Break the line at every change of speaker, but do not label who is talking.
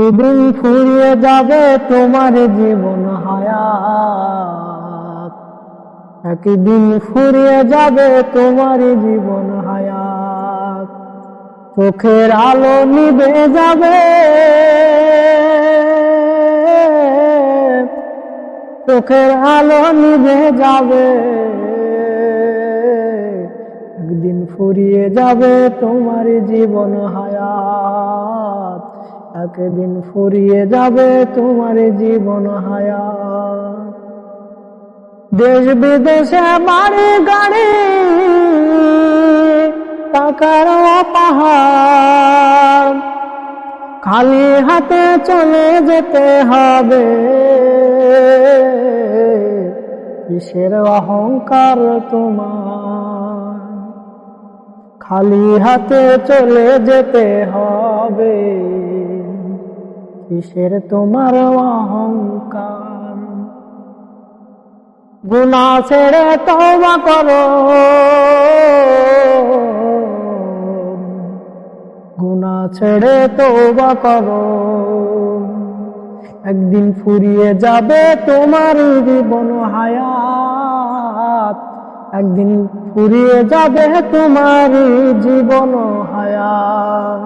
একদিন ফুরিয়ে যাবে তোমার জীবন হায়াত, একদিন ফুরিয়ে যাবে তোমার জীবন হায়াত। চোখের আলো নিভে যাবে, চোখের আলো নিভে যাবে, একদিন ফুরিয়ে যাবে তোমার জীবন হায়াত, একদিন ফুরিয়ে যাবে তোমার জীবন হায়াত। দেশ বিদেশে বাড়ি গাড়ি টাকার পাহাড়, খালি হাতে চলে যেতে হবে, কিসের অহংকার তোমার? খালি হাতে চলে যেতে হবে, কিসের তোমার অহংকার? গুনাহ ছেড়ে তওবা করো, গুনাহ ছেড়ে তওবা করো, একদিন ফুরিয়ে যাবে তোমার জীবন হায়াত, একদিন ফুরিয়ে যাবে তোমার জীবন হায়াত।